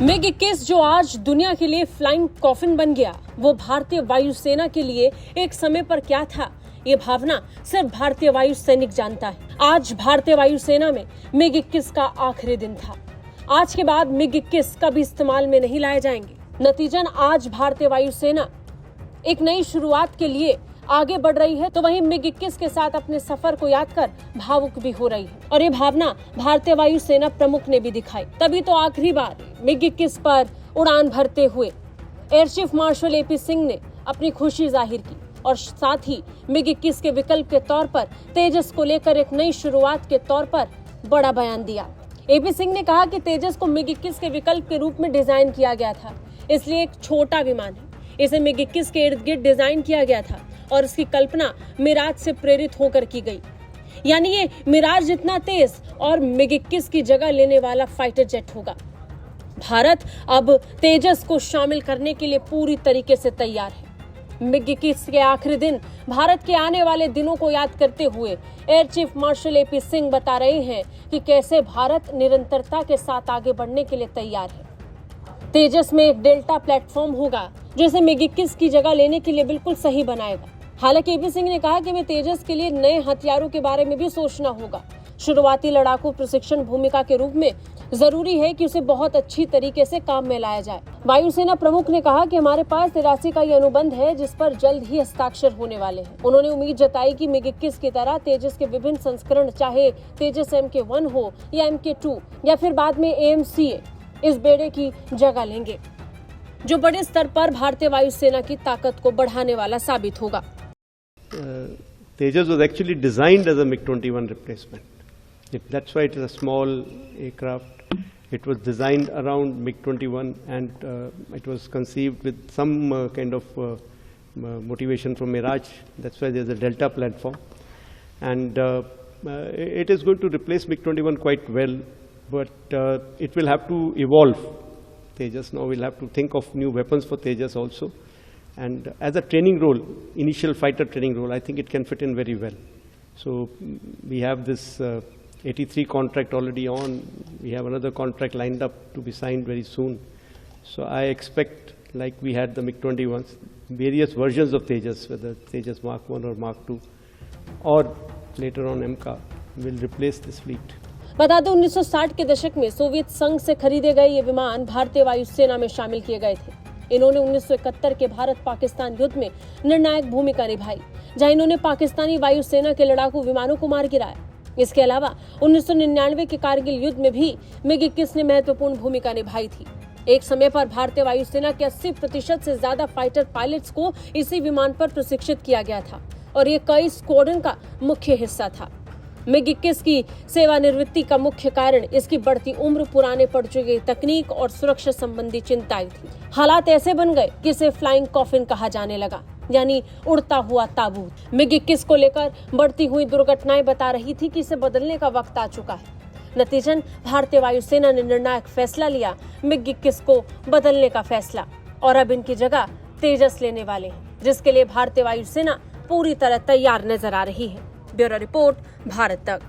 MiG-21 जो आज दुनिया के लिए फ्लाइंग कॉफिन बन गया, वो भारतीय वायुसेना के लिए एक समय पर क्या था, ये भावना सिर्फ भारतीय वायु सैनिक जानता है। आज भारतीय वायुसेना में MiG-21 का आखिरी दिन था। आज के बाद MiG-21 कभी इस्तेमाल में नहीं लाए जाएंगे। नतीजन आज भारतीय वायुसेना एक नई शुरुआत के लिए आगे बढ़ रही है, तो वहीं MiG-21 के साथ अपने सफर को याद कर भावुक भी हो रही है। और ये भावना भारतीय वायुसेना प्रमुख ने भी दिखाई। तभी तो आखिरी बार MiG-21 पर उड़ान भरते हुए air chief marshal AP Singh ने अपनी खुशी जाहिर की और साथ ही MiG-21 के विकल्प के तौर पर तेजस को लेकर एक नई शुरुआत के तौर पर बड़ा बयान दिया। AP सिंह ने कहा कि तेजस को MiG-21 के विकल्प के रूप में डिजाइन किया गया था, इसलिए एक छोटा विमान है। इसे MiG-21 के इर्द गिर्द डिजाइन किया गया था और इसकी कल्पना मिराज से प्रेरित होकर की गई। यानी ये मिराज जितना तेज और MiG-21 की जगह लेने वाला फाइटर जेट होगा। भारत अब तेजस को शामिल करने के लिए पूरी तरीके से तैयार है। MiG-21 के आखिरी दिन भारत के आने वाले दिनों को याद करते हुए air chief marshal AP Singh बता रहे हैं कि कैसे भारत निरंतरता के साथ आगे बढ़ने के लिए तैयार है। तेजस में एक डेल्टा प्लेटफॉर्म होगा जो इसे MiG-21 की जगह लेने के लिए बिल्कुल सही बनाएगा। हालांकि AP सिंह ने कहा कि वे तेजस के लिए नए हथियारों के बारे में भी सोचना होगा। शुरुआती लड़ाकू प्रशिक्षण भूमिका के रूप में जरूरी है कि उसे बहुत अच्छी तरीके से काम में लाया जाए। वायुसेना प्रमुख ने कहा कि हमारे पास 83 का ये अनुबंध है जिस पर जल्द ही हस्ताक्षर होने वाले हैं। उन्होंने उम्मीद जताई कि MiG-21 की तरह तेजस के विभिन्न संस्करण, चाहे तेजस MK1 हो या MK2 या फिर बाद में AMCA, इस बेड़े की जगह लेंगे, जो बड़े स्तर पर भारतीय वायुसेना की ताकत को बढ़ाने वाला साबित होगा। Tejas was actually designed as a MiG-21 replacement. That's why it is a small aircraft. It was designed around MiG-21 and it was conceived with some kind of motivation from Mirage. That's why there's a Delta platform. And it is going to replace MiG-21 quite well, but it will have to evolve. Tejas now will have to think of new weapons for Tejas also. And as a training role, initial fighter training role, I think it can fit in very well. So we have this 83 contract already on. We have another contract lined up to be signed very soon. So I expect, like we had the MiG-21s, various versions of Tejas, whether Tejas Mark 1 or Mark 2, or later on MK, will replace this fleet. बता दें 1960 के दशक में Soviet संघ से खरीदे गए ये विमान भारतीय वायुसेना में शामिल किए गए थे। इन्होंने 1971 के भारत-पाकिस्तान युद्ध में निर्णायक भूमिका निभाई, जहां इन्होंने पाकिस्तानी वायुसेना के लड़ाकू विमानों को मार गिराया। इसके अलावा 1999 के कारगिल युद्ध में भी MiG-21 ने महत्वपूर्ण भूमिका निभाई थी। एक समय पर भारतीय वायुसेना के 80% से ज्यादा फाइटर पायलट्स को इसी विमान पर प्रशिक्षित किया गया था और ये कई स्क्वाड्रन का मुख्य हिस्सा था। MiG-21 की सेवानिवृत्ति का मुख्य कारण इसकी बढ़ती उम्र, पुराने पड़ चुकी तकनीक और सुरक्षा संबंधी चिंताएं थी। हालात ऐसे बन गए कि इसे फ्लाइंग कॉफिन कहा जाने लगा, यानी उड़ता हुआ ताबूत। MiG-21 को लेकर बढ़ती हुई दुर्घटनाएं बता रही थी कि इसे बदलने का वक्त आ चुका है। नतीजन भारतीय वायुसेना ने निर्णायक फैसला लिया, MiG-21 को बदलने का फैसला, और अब इनकी जगह तेजस लेने वाले हैं, जिसके लिए भारतीय वायुसेना पूरी तरह तैयार नजर आ रही है। ब्यूरो रिपोर्ट, भारत तक।